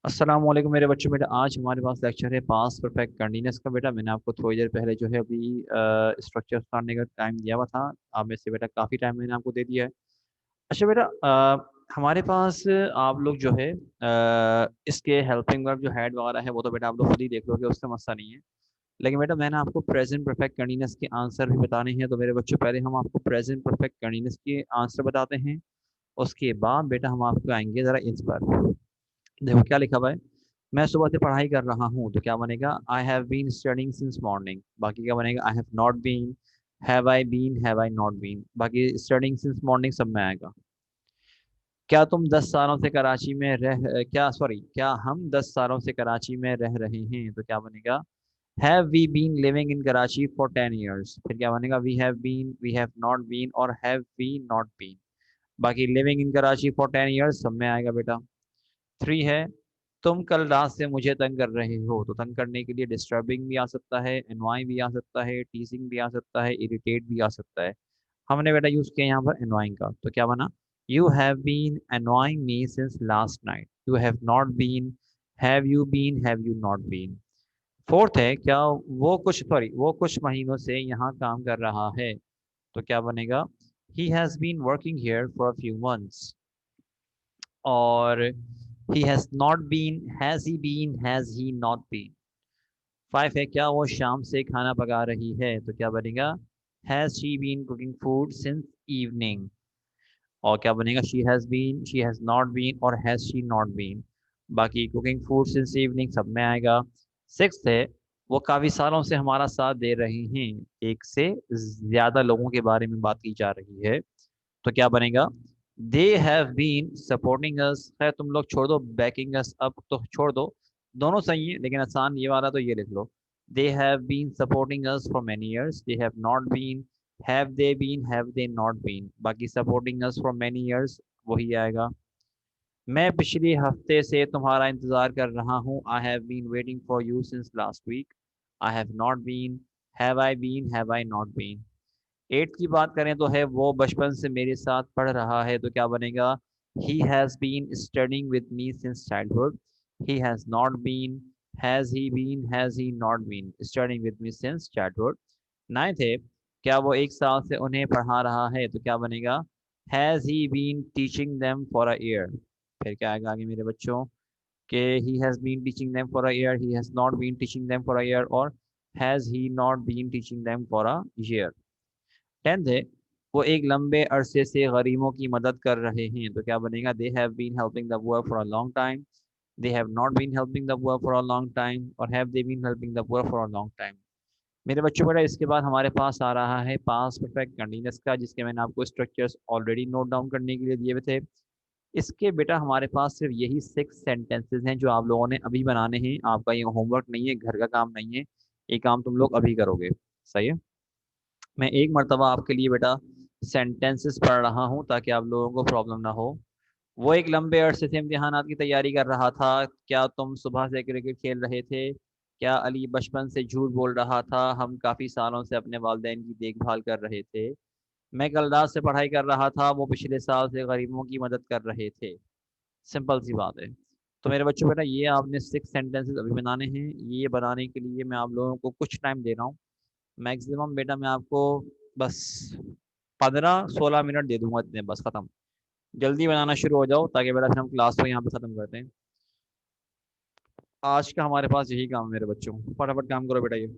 अस्सलाम वालेकुम मेरे बच्चों। बेटा आज हमारे पास लेक्चर है पास परफेक्ट कंटिन्यूअस का। बेटा मैंने आपको थोड़ी देर पहले जो है अभी स्ट्रक्चर startने का टाइम दिया हुआ था। आप में से बेटा काफ़ी टाइम मैंने आपको दे दिया है। अच्छा बेटा, हमारे पास आप लोग जो है इसके हेल्पिंग वर्ब जो हेड वगैरह है वो तो बेटा आप लोग खुद ही देख लोगे, उससे मसला नहीं है। लेकिन बेटा मैंने आपको प्रेजेंट परफेक्ट कंटिन्यूअस के आंसर भी बताने हैं। तो मेरे बच्चों पहले हम आपको प्रेजेंट परफेक्ट कंटिन्यूअस के आंसर बताते हैं। उसके बाद बेटा हम आपको आएंगे ज़रा इस पर। देखो क्या लिखा हुआ है। मैं सुबह से पढ़ाई कर रहा हूँ, तो क्या बनेगा? I have been studying since morning. बाकी क्या बनेगा? I have not been, have I been, have I not been. बाकी स्टडिंग सिंस मॉर्निंग सब में आएगा। क्या तुम 10 सालों से कराची में रह क्या सॉरी क्या हम 10 सालों से कराची में रह रहे हैं? तो क्या बनेगा? Have we been living in Karachi for 10 years. फिर क्या बनेगा? We have been, we have not been और हैव वी नॉट बीन। बाकी living in Karachi for 10 years सब में आएगा बेटा। 3 है, तुम कल रात से मुझे तंग कर रहे हो। तो तंग करने के लिए डिस्टर्बिंग भी आ सकता है, एनवाई भी आ सकता है, टीजिंग भी आ सकता है, इरिटेट भी आ सकता है। हमने बेटा यूज किया यहाँ पर एनवाइंग का, तो क्या बना? You have been annoying me since last night. You have not been, have you been, have you not been. Fourth है, क्या वो कुछ महीनों से यहाँ काम कर रहा है। तो क्या बनेगा? He has been working here for a few months. और he has not been, has he been, has he not been। 5 है, क्या वो शाम से खाना पका रही है। तो क्या बनेगा? has she been cooking food since evening। और क्या बनेगा? she has been, she has not been और has she not been। बाकी cooking food since evening सब में आएगा। 6 है, वो काफी सालों से हमारा साथ दे रहे हैं। एक से ज्यादा लोगों के बारे में बात की जा रही है। तो क्या बनेगा? They have been supporting us. खैर तुम लोग छोड़ दो बैकिंग अस, अब तो छोड़ दो। दोनों सही है लेकिन आसान ये वाला, तो ये लिख लो। They have been supporting us for many years. They have not been, have they been, have they not been. बाकी supporting us for many years वही आएगा। मैं पिछले हफ्ते से तुम्हारा इंतजार कर रहा हूँ। I have been waiting for you since last week. I have not been, have I been, have I not been. 8 की बात करें तो है, वो बचपन से मेरे साथ पढ़ रहा है। तो क्या बनेगा? He has been studying with me since childhood. He has not been, has he been, has he not been studying with me since childhood. 9th है, क्या वो 1 साल से उन्हें पढ़ा रहा है। तो क्या बनेगा? Has he been teaching them for a year. फिर क्या आएगा आगे मेरे बच्चों? कि he has been teaching them for a year, he has not been teaching them for a year और has he not been teaching them for a year. 10th है, वो एक लंबे अरसे से गरीबों की मदद कर रहे हैं। तो क्या बनेगा? They have been helping the poor for a long time. They have not been helping the poor for a long time और have they been helping the poor for a long time. मेरे बच्चों बेटा इसके बाद हमारे पास आ रहा है past perfect continuous का, जिसके मैंने आपको स्ट्रक्चर्स ऑलरेडी नोट डाउन करने के लिए दिए हुए थे। इसके बेटा हमारे पास सिर्फ यही 6 सेंटेंसेस हैं जो आप लोगों ने अभी बनाने हैं। आपका ये होमवर्क नहीं है, घर का काम नहीं है। ये काम तुम लोग अभी करोगे। सही है? मैं एक मर्तबा आपके लिए बेटा सेंटेंसेस पढ़ रहा हूँ ताकि आप लोगों को प्रॉब्लम ना हो। वो एक लंबे अरसे से इम्तिहानात की तैयारी कर रहा था। क्या तुम सुबह से क्रिकेट खेल रहे थे? क्या अली बचपन से झूठ बोल रहा था? हम काफ़ी सालों से अपने वालिदैन की देखभाल कर रहे थे। मैं कल रात से पढ़ाई कर रहा था। वो पिछले साल से गरीबों की मदद कर रहे थे। सिंपल सी बात है। तो मेरे बच्चों बेटा ये आपने 6 सेंटेंसेस अभी बनाने हैं। ये बनाने के लिए मैं आप लोगों को कुछ टाइम दे रहा हूँ। मैक्सिमम बेटा मैं आपको बस 15-16 मिनट दे दूंगा, इतने बस खत्म। जल्दी बनाना शुरू हो जाओ ताकि बेटा फिर हम क्लास को यहाँ पे खत्म करते हैं। आज का हमारे पास यही काम है मेरे बच्चों, फटाफट काम करो बेटा ये।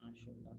माशाल्लाह।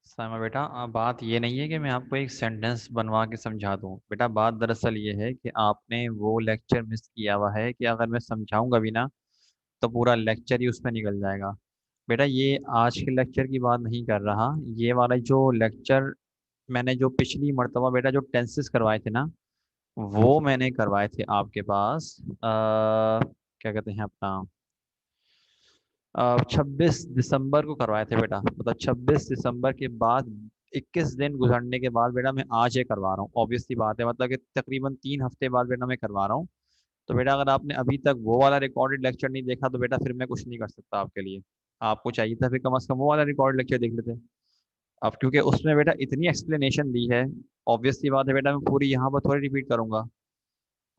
साइमा बेटा, बात ये नहीं है कि मैं आपको एक सेंटेंस बनवा के समझा दूं। बेटा बात दरअसल ये है कि आपने वो लेक्चर मिस किया हुआ है कि अगर मैं समझाऊंगा भी ना तो पूरा लेक्चर ही उसमें निकल जाएगा। बेटा ये आज के लेक्चर की बात नहीं कर रहा, ये वाला जो लेक्चर मैंने जो पिछली मर्तबा बेटा जो टेंसेस करवाए थे ना, वो मैंने करवाए थे आपके पास क्या कहते हैं अपना 26 दिसंबर को करवाए थे बेटा। मतलब 26 दिसंबर के बाद 21 दिन गुजरने के बाद बेटा मैं आज ये करवा रहा हूँ। ऑब्वियस सी बात है, मतलब कि तकरीबन 3 हफ्ते बाद बेटा मैं करवा रहा हूँ। तो बेटा अगर आपने अभी तक वो वाला रिकॉर्डेड लेक्चर नहीं देखा तो बेटा फिर मैं कुछ नहीं कर सकता आपके लिए। आपको चाहिए था फिर कम से कम वो वाला रिकॉर्ड लेक्चर देख लेते। अब क्योंकि उसमें बेटा इतनी एक्सप्लेनेशन दी है, ऑब्वियस सी बात है बेटा मैं पूरी यहाँ पर थोड़ी रिपीट करूंगा।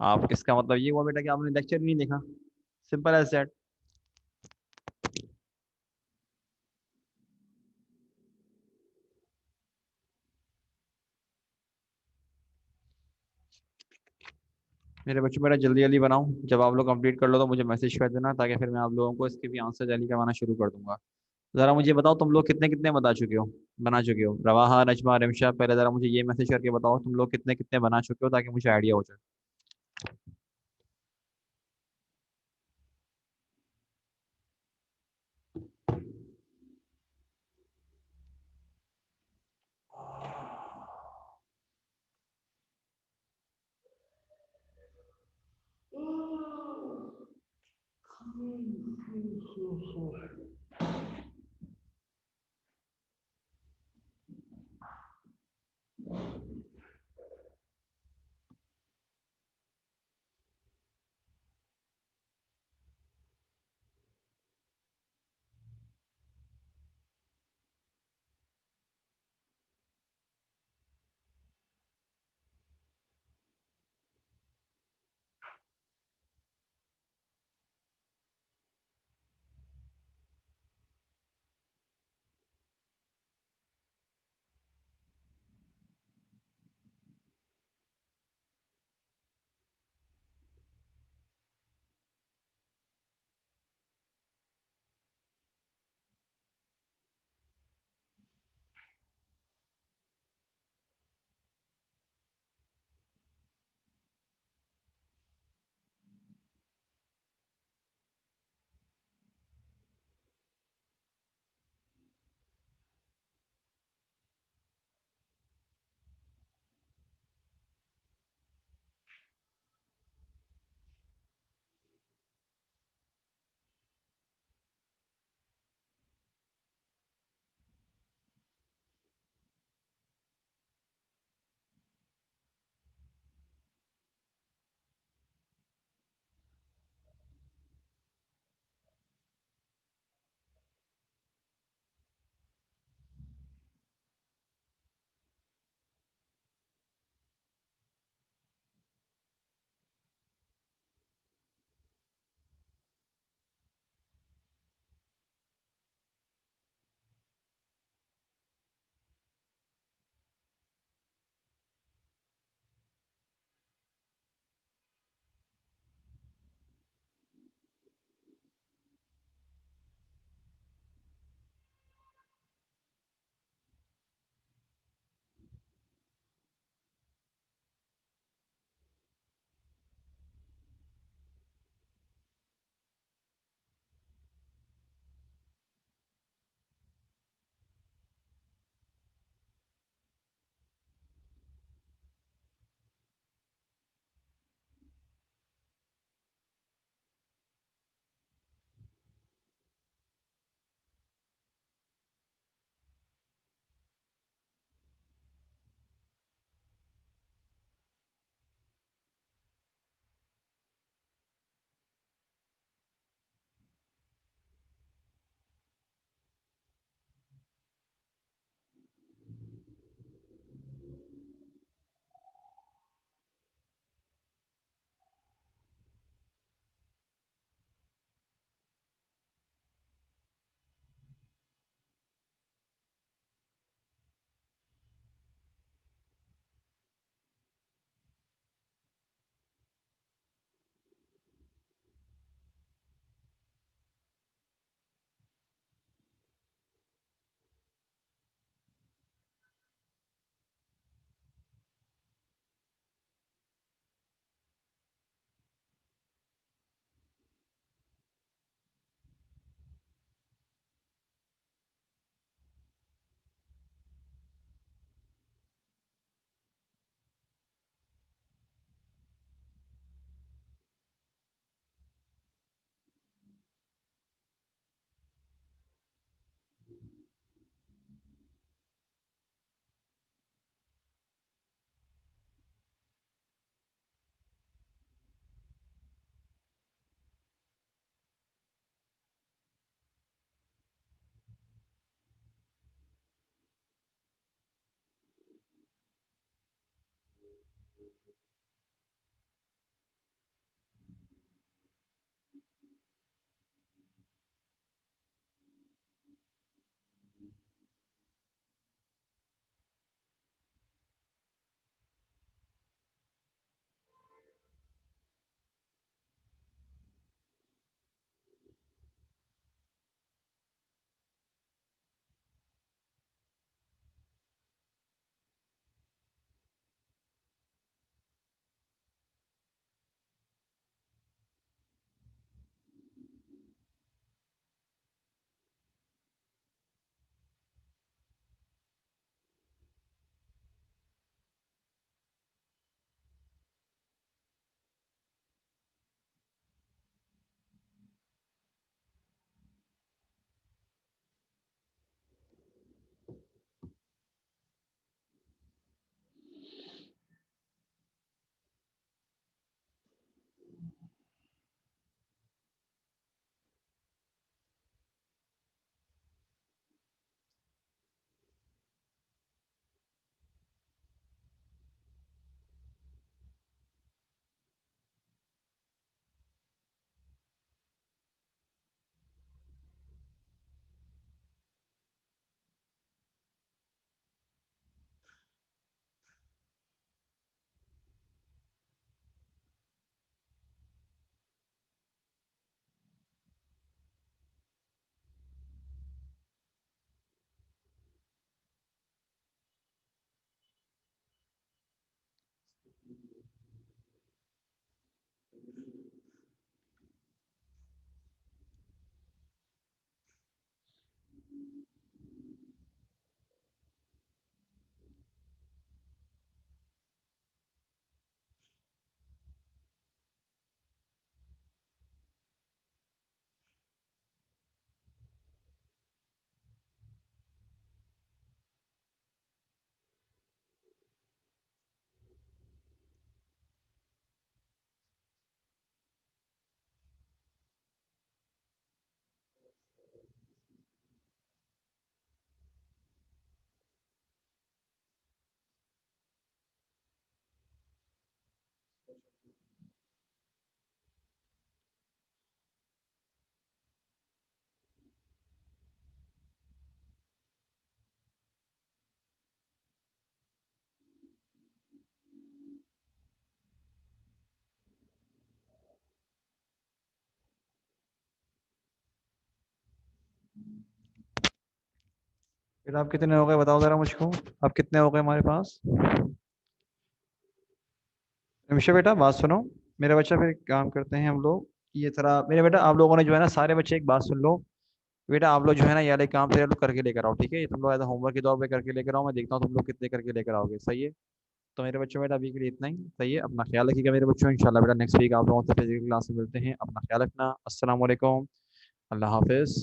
आप इसका मतलब ये हुआ बेटा कि आपने लेक्चर ही नहीं देखा। Simple as that. मेरे बच्चों बेटा जल्दी जल्दी बनाओ, जब आप लोग कंप्लीट कर लो तो मुझे मैसेज कर देना, ताकि फिर मैं आप लोगों को इसके भी आंसर जारी करवाना शुरू कर दूंगा। जरा मुझे बताओ तुम लोग कितने कितने बना चुके हो। रवाहा, नजमा, रिमशा, पहले जरा मुझे ये मैसेज करके बताओ तुम लोग कितने कितने बना चुके हो, ताकि मुझे आइडिया हो जाए। बेटा आप कितने हो गए बताओ ज़रा मुझको, आप कितने हो गए हमारे पास? निमिषा बेटा बात सुनो, मेरा बच्चा फिर एक काम करते हैं हम लोग, ये तरह मेरे बेटा आप लोगों ने जो है ना सारे बच्चे एक बात सुन लो, बेटा आप लोग जो है ना ये वाले काम से लोग करके लेकर आओ, ठीक है? ये तुम लोग ऐसा होमवर्क के तौर पे करके लेकर आओ, मैं देखता हूँ तुम लोग कितने करके लेकर आओगे, सही है? तो मेरे बच्चों बेटा अभी के लिए इतना ही, सही है? अपना ख्याल रखिएगा मेरे बच्चों, इंशाल्लाह बेटा नेक्स्ट वीक आप लोगों से फिजिकल क्लास में मिलते हैं, अपना ख्याल रखना, अस्सलाम वालेकुम, अल्लाह हाफिज़।